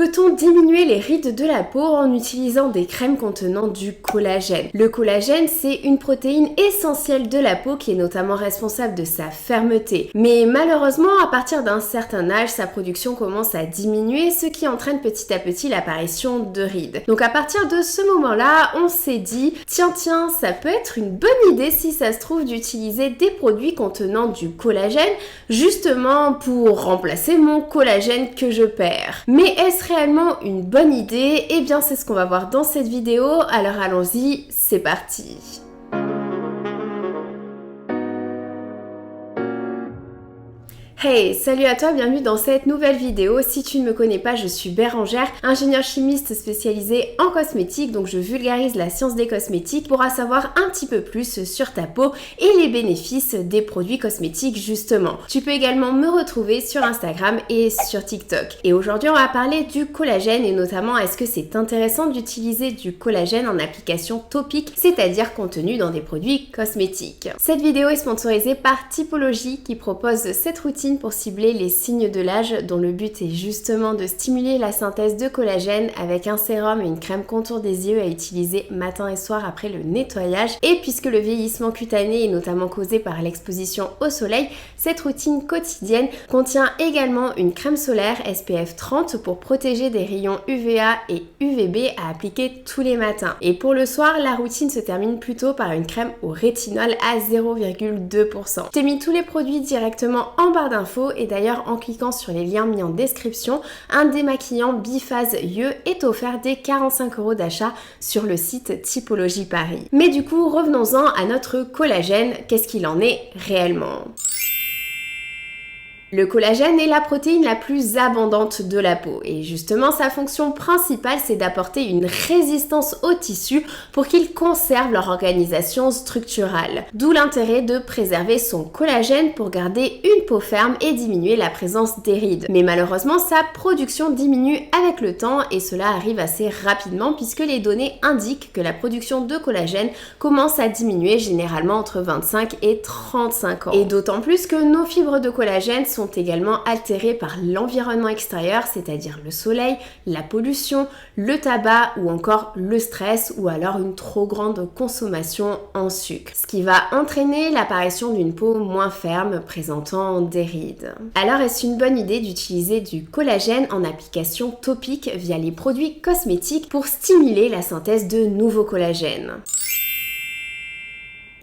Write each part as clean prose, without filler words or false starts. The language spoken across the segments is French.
Peut-on diminuer les rides de la peau en utilisant des crèmes contenant du collagène? Le collagène, c'est une protéine essentielle de la peau qui est notamment responsable de sa fermeté. Mais malheureusement, à partir d'un certain âge, sa production commence à diminuer, ce qui entraîne petit à petit l'apparition de rides. Donc à partir de ce moment-là, on s'est dit, tiens, ça peut être une bonne idée si ça se trouve d'utiliser des produits contenant du collagène, justement pour remplacer mon collagène que je perds. Mais est-ce réellement une bonne idée? Eh bien, c'est ce qu'on va voir dans cette vidéo, alors allons-y, c'est parti! Hey, salut à toi, bienvenue dans cette nouvelle vidéo. Si tu ne me connais pas, je suis Bérangère, ingénieure chimiste spécialisée en cosmétiques, donc je vulgarise la science des cosmétiques pour en savoir un petit peu plus sur ta peau et les bénéfices des produits cosmétiques justement. Tu peux également me retrouver sur Instagram et sur TikTok. Et aujourd'hui, on va parler du collagène et notamment est-ce que c'est intéressant d'utiliser du collagène en application topique, c'est-à-dire contenu dans des produits cosmétiques. Cette vidéo est sponsorisée par Typologie qui propose cette routine pour cibler les signes de l'âge dont le but est justement de stimuler la synthèse de collagène avec un sérum et une crème contour des yeux à utiliser matin et soir après le nettoyage. Et puisque le vieillissement cutané est notamment causé par l'exposition au soleil, cette routine quotidienne contient également une crème solaire SPF 30 pour protéger des rayons UVA et UVB à appliquer tous les matins. Et pour le soir, la routine se termine plutôt par une crème au rétinol à 0,2%. Je t'ai mis tous les produits directement en barre d'infos et d'ailleurs en cliquant sur les liens mis en description, un démaquillant biphase yeux est offert dès 45 € d'achat sur le site Typologie Paris. Mais du coup, revenons-en à notre collagène, qu'est-ce qu'il en est réellement ? Le collagène est la protéine la plus abondante de la peau et justement sa fonction principale c'est d'apporter une résistance aux tissus pour qu'ils conservent leur organisation structurale. D'où l'intérêt de préserver son collagène pour garder une peau ferme et diminuer la présence des rides. Mais malheureusement sa production diminue avec le temps et cela arrive assez rapidement puisque les données indiquent que la production de collagène commence à diminuer généralement entre 25 et 35 ans. Et d'autant plus que nos fibres de collagène sont également altérées par l'environnement extérieur, c'est-à-dire le soleil, la pollution, le tabac ou encore le stress ou alors une trop grande consommation en sucre, ce qui va entraîner l'apparition d'une peau moins ferme présentant des rides. Alors est-ce une bonne idée d'utiliser du collagène en application topique via les produits cosmétiques pour stimuler la synthèse de nouveaux collagènes ?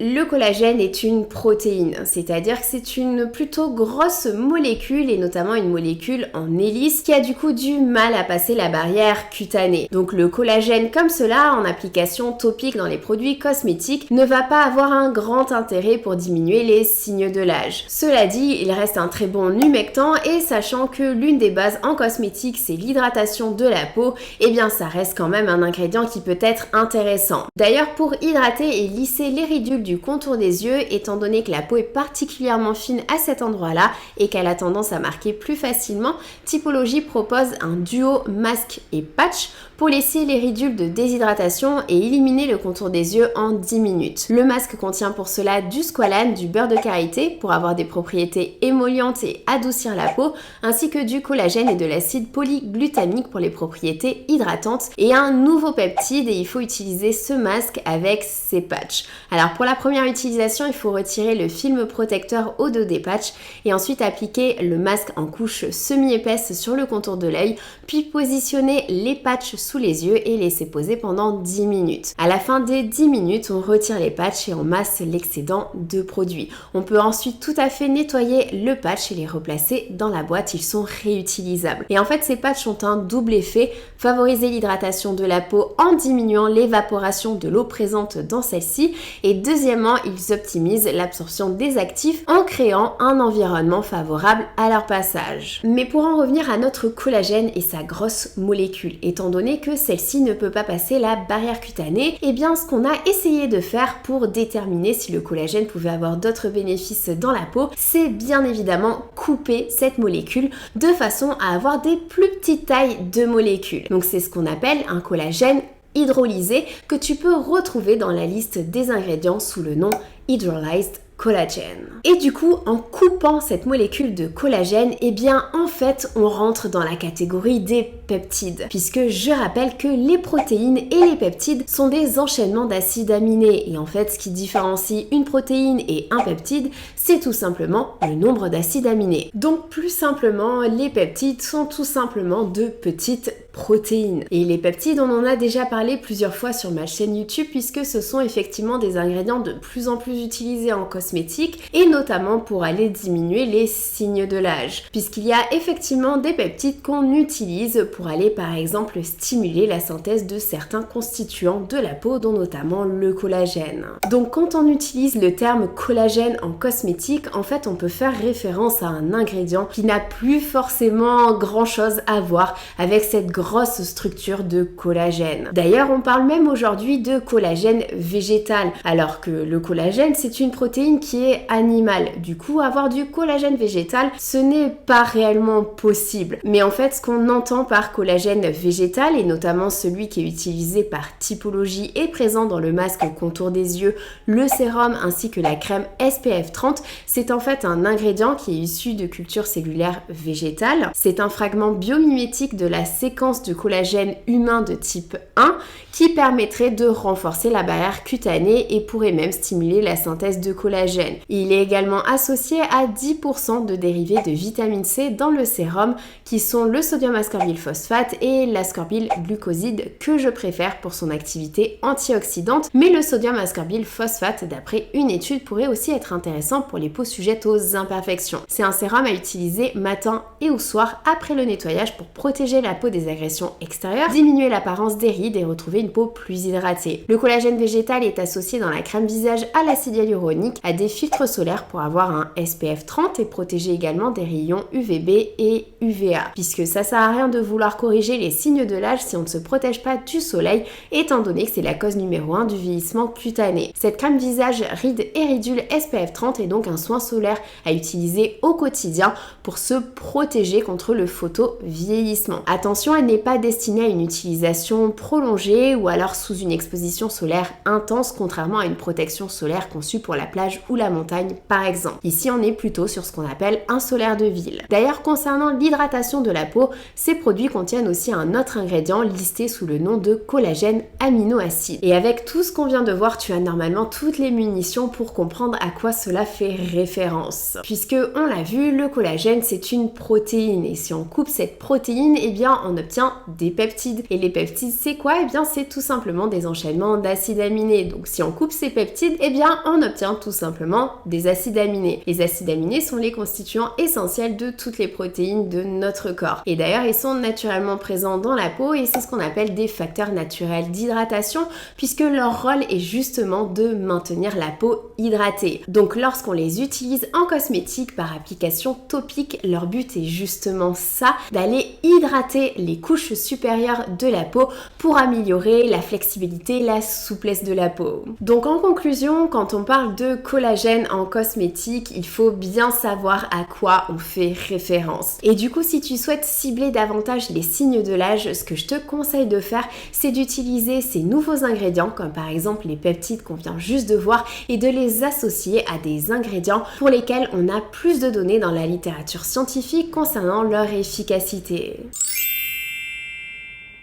Le collagène est une protéine, c'est-à-dire que c'est une plutôt grosse molécule et notamment une molécule en hélice qui a du coup du mal à passer la barrière cutanée. Donc le collagène comme cela en application topique dans les produits cosmétiques ne va pas avoir un grand intérêt pour diminuer les signes de l'âge. Cela dit, il reste un très bon humectant et sachant que l'une des bases en cosmétique c'est l'hydratation de la peau, eh bien ça reste quand même un ingrédient qui peut être intéressant. D'ailleurs pour hydrater et lisser les ridules du contour des yeux, étant donné que la peau est particulièrement fine à cet endroit-là et qu'elle a tendance à marquer plus facilement, Typologie propose un duo masque et patch pour laisser les ridules de déshydratation et éliminer le contour des yeux en 10 minutes. Le masque contient pour cela du squalane, du beurre de karité pour avoir des propriétés émollientes et adoucir la peau, ainsi que du collagène et de l'acide polyglutamique pour les propriétés hydratantes et un nouveau peptide et il faut utiliser ce masque avec ces patchs. Alors pour la première utilisation, il faut retirer le film protecteur au dos des patchs et ensuite appliquer le masque en couche semi-épaisse sur le contour de l'œil, puis positionner les patchs sous les yeux et laisser poser pendant 10 minutes. À la fin des 10 minutes, on retire les patchs et on masse l'excédent de produit. On peut ensuite tout à fait nettoyer le patch et les replacer dans la boîte, ils sont réutilisables. Et en fait, ces patchs ont un double effet, favoriser l'hydratation de la peau en diminuant l'évaporation de l'eau présente dans celle-ci et deuxièmement, ils optimisent l'absorption des actifs en créant un environnement favorable à leur passage. Mais pour en revenir à notre collagène et sa grosse molécule, étant donné que celle-ci ne peut pas passer la barrière cutanée, et bien ce qu'on a essayé de faire pour déterminer si le collagène pouvait avoir d'autres bénéfices dans la peau, c'est bien évidemment couper cette molécule de façon à avoir des plus petites tailles de molécules. Donc c'est ce qu'on appelle un collagène hydrolysé que tu peux retrouver dans la liste des ingrédients sous le nom Hydrolyzed collagène. Et du coup, en coupant cette molécule de collagène, eh bien en fait, on rentre dans la catégorie des peptides, puisque je rappelle que les protéines et les peptides sont des enchaînements d'acides aminés, et en fait ce qui différencie une protéine et un peptide, c'est tout simplement le nombre d'acides aminés. Donc plus simplement, les peptides sont tout simplement de petites protéines. Et les peptides, on en a déjà parlé plusieurs fois sur ma chaîne YouTube puisque ce sont effectivement des ingrédients de plus en plus utilisés en cosmétique et notamment pour aller diminuer les signes de l'âge. Puisqu'il y a effectivement des peptides qu'on utilise pour aller par exemple stimuler la synthèse de certains constituants de la peau dont notamment le collagène. Donc quand on utilise le terme collagène en cosmétique, en fait on peut faire référence à un ingrédient qui n'a plus forcément grand chose à voir avec cette grosse structure de collagène. D'ailleurs, on parle même aujourd'hui de collagène végétal, alors que le collagène, c'est une protéine qui est animale. Du coup, avoir du collagène végétal, ce n'est pas réellement possible. Mais en fait, ce qu'on entend par collagène végétal, et notamment celui qui est utilisé par typologie et présent dans le masque au contour des yeux, le sérum ainsi que la crème SPF 30, c'est en fait un ingrédient qui est issu de culture cellulaire végétale. C'est un fragment biomimétique de la séquence de collagène humain de type 1 qui permettrait de renforcer la barrière cutanée et pourrait même stimuler la synthèse de collagène. Il est également associé à 10% de dérivés de vitamine C dans le sérum qui sont le sodium ascorbyl phosphate et l'ascorbyl glucoside que je préfère pour son activité antioxydante, mais le sodium ascorbyl phosphate d'après une étude pourrait aussi être intéressant pour les peaux sujettes aux imperfections. C'est un sérum à utiliser matin et au soir après le nettoyage pour protéger la peau des agressions extérieures, diminuer l'apparence des rides et retrouver une peau plus hydratée. Le collagène végétal est associé dans la crème visage à l'acide hyaluronique, à des filtres solaires pour avoir un SPF 30 et protéger également des rayons UVB et UVA. Puisque ça sert à rien de vouloir corriger les signes de l'âge si on ne se protège pas du soleil, étant donné que c'est la cause numéro 1 du vieillissement cutané. Cette crème visage rides et ridules SPF 30 est donc un soin solaire à utiliser au quotidien pour se protéger contre le photovieillissement. Attention, elle n'est pas destinée à une utilisation prolongée ou alors sous une exposition solaire intense, contrairement à une protection solaire conçue pour la plage ou la montagne par exemple. Ici, on est plutôt sur ce qu'on appelle un solaire de ville. D'ailleurs, concernant l'hydratation de la peau, ces produits contiennent aussi un autre ingrédient listé sous le nom de collagène aminoacide. Et avec tout ce qu'on vient de voir, tu as normalement toutes les munitions pour comprendre à quoi cela fait référence. Puisque, on l'a vu, le collagène, c'est une protéine. Et si on coupe cette protéine, eh bien, on obtient des peptides. Et les peptides, c'est quoi? Eh bien, c'est tout simplement des enchaînements d'acides aminés. Donc, si on coupe ces peptides, eh bien, on obtient tout simplement des acides aminés. Les acides aminés sont les constituants essentiels de toutes les protéines de notre corps. Et d'ailleurs, ils sont naturellement présents dans la peau et c'est ce qu'on appelle des facteurs naturels d'hydratation puisque leur rôle est justement de maintenir la peau hydratée. Donc, lorsqu'on les utilise en cosmétique par application topique, leur but est justement ça, d'aller hydrater les couches supérieures de la peau pour améliorer la flexibilité, la souplesse de la peau. Donc en conclusion, quand on parle de collagène en cosmétique, il faut bien savoir à quoi on fait référence. Et du coup, si tu souhaites cibler davantage les signes de l'âge, ce que je te conseille de faire, c'est d'utiliser ces nouveaux ingrédients, comme par exemple les peptides qu'on vient juste de voir, et de les associer à des ingrédients pour lesquels on a plus de données dans la littérature scientifique concernant leur efficacité.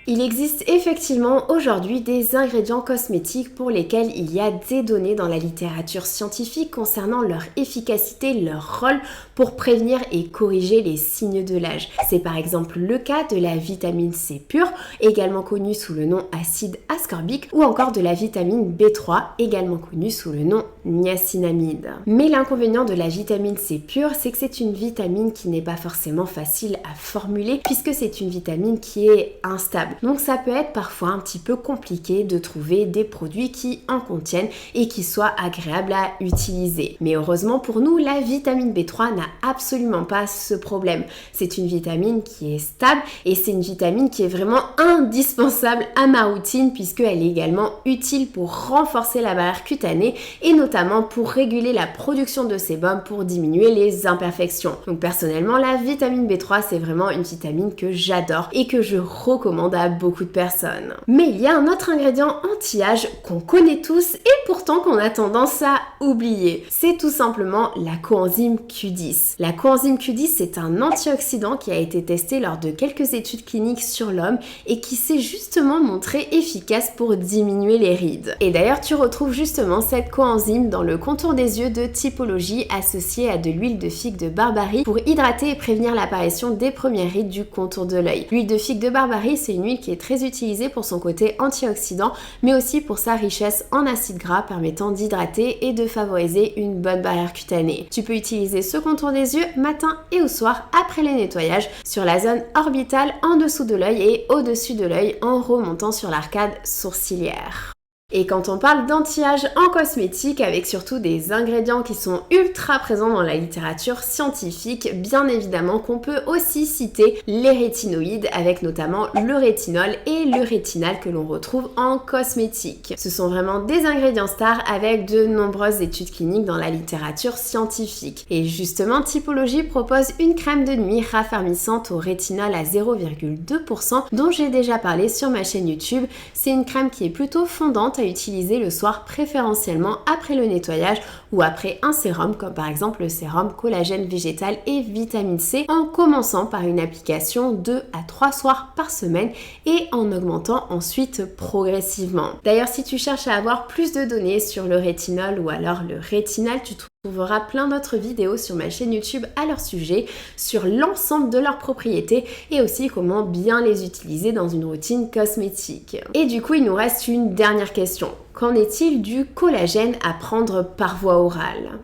Il existe effectivement aujourd'hui des ingrédients cosmétiques pour lesquels il y a des données dans la littérature scientifique concernant leur efficacité, leur rôle pour prévenir et corriger les signes de l'âge. C'est par exemple le cas de la vitamine C pure, également connue sous le nom acide ascorbique, ou encore de la vitamine B3, également connue sous le nom niacinamide. Mais l'inconvénient de la vitamine C pure, c'est que c'est une vitamine qui n'est pas forcément facile à formuler puisque c'est une vitamine qui est instable. Donc ça peut être parfois un petit peu compliqué de trouver des produits qui en contiennent et qui soient agréables à utiliser. Mais heureusement pour nous, la vitamine B3 n'a absolument pas ce problème. C'est une vitamine qui est stable et c'est une vitamine qui est vraiment indispensable à ma routine puisqu'elle est également utile pour renforcer la barrière cutanée et notamment pour réguler la production de sébum pour diminuer les imperfections. Donc personnellement, la vitamine B3, c'est vraiment une vitamine que j'adore et que je recommande à à beaucoup de personnes. Mais il y a un autre ingrédient anti-âge qu'on connaît tous et pourtant qu'on a tendance à oublier. C'est tout simplement la coenzyme Q10. La coenzyme Q10, c'est un antioxydant qui a été testé lors de quelques études cliniques sur l'homme et qui s'est justement montré efficace pour diminuer les rides. Et d'ailleurs, tu retrouves justement cette coenzyme dans le contour des yeux de Typologie associé à de l'huile de figue de Barbarie pour hydrater et prévenir l'apparition des premières rides du contour de l'œil. L'huile de figue de Barbarie, c'est une huile qui est très utilisée pour son côté antioxydant, mais aussi pour sa richesse en acides gras permettant d'hydrater et de favoriser une bonne barrière cutanée. Tu peux utiliser ce contour des yeux matin et au soir après les nettoyages sur la zone orbitale en dessous de l'œil et au-dessus de l'œil en remontant sur l'arcade sourcilière. Et quand on parle d'anti-âge en cosmétique, avec surtout des ingrédients qui sont ultra présents dans la littérature scientifique, bien évidemment qu'on peut aussi citer les rétinoïdes, avec notamment le rétinol et le rétinal que l'on retrouve en cosmétique. Ce sont vraiment des ingrédients stars avec de nombreuses études cliniques dans la littérature scientifique. Et justement, Typologie propose une crème de nuit raffermissante au rétinol à 0,2% dont j'ai déjà parlé sur ma chaîne YouTube. C'est une crème qui est plutôt fondante à utiliser le soir préférentiellement après le nettoyage ou après un sérum comme par exemple le sérum collagène végétal et vitamine C en commençant par une application 2 à 3 soirs par semaine et en augmentant ensuite progressivement. D'ailleurs, si tu cherches à avoir plus de données sur le rétinol ou alors le rétinal, tu trouveras plein d'autres vidéos sur ma chaîne YouTube à leur sujet, sur l'ensemble de leurs propriétés et aussi comment bien les utiliser dans une routine cosmétique. Et du coup, il nous reste une dernière question. Qu'en est-il du collagène à prendre par voie orale ?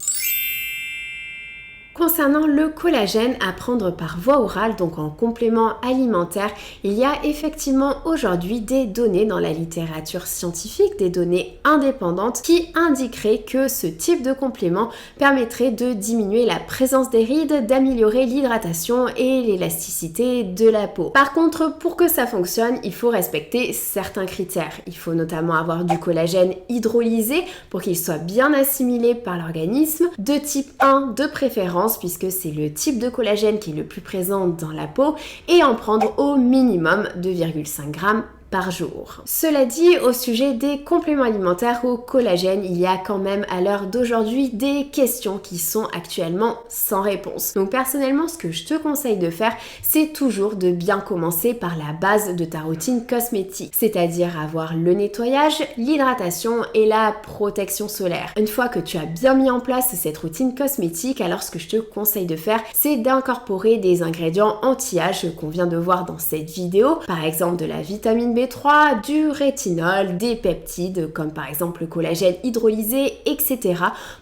Concernant le collagène à prendre par voie orale, donc en complément alimentaire, il y a effectivement aujourd'hui des données dans la littérature scientifique, des données indépendantes qui indiqueraient que ce type de complément permettrait de diminuer la présence des rides, d'améliorer l'hydratation et l'élasticité de la peau. Par contre, pour que ça fonctionne, il faut respecter certains critères. Il faut notamment avoir du collagène hydrolysé pour qu'il soit bien assimilé par l'organisme, de type 1 de préférence, puisque c'est le type de collagène qui est le plus présent dans la peau, et en prendre au minimum 2,5 g par jour. Cela dit, au sujet des compléments alimentaires au collagène, il y a quand même à l'heure d'aujourd'hui des questions qui sont actuellement sans réponse. Donc personnellement, ce que je te conseille de faire, c'est toujours de bien commencer par la base de ta routine cosmétique, c'est-à-dire avoir le nettoyage, l'hydratation et la protection solaire. Une fois que tu as bien mis en place cette routine cosmétique, alors ce que je te conseille de faire, c'est d'incorporer des ingrédients anti-âge qu'on vient de voir dans cette vidéo, par exemple de la vitamine B3, du rétinol, des peptides comme par exemple le collagène hydrolysé, etc.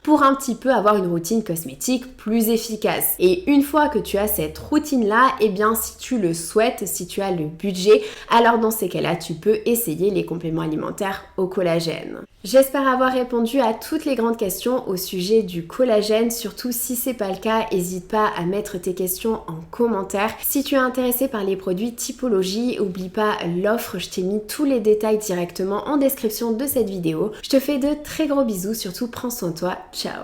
pour un petit peu avoir une routine cosmétique plus efficace. Et une fois que tu as cette routine-là, eh bien si tu le souhaites, si tu as le budget, alors dans ces cas-là, tu peux essayer les compléments alimentaires au collagène. J'espère avoir répondu à toutes les grandes questions au sujet du collagène, surtout si c'est pas le cas, n'hésite pas à mettre tes questions en commentaire. Si tu es intéressé par les produits Typologie, oublie pas l'offre, je t'ai mis tous les détails directement en description de cette vidéo. Je te fais de très gros bisous, surtout prends soin de toi, ciao.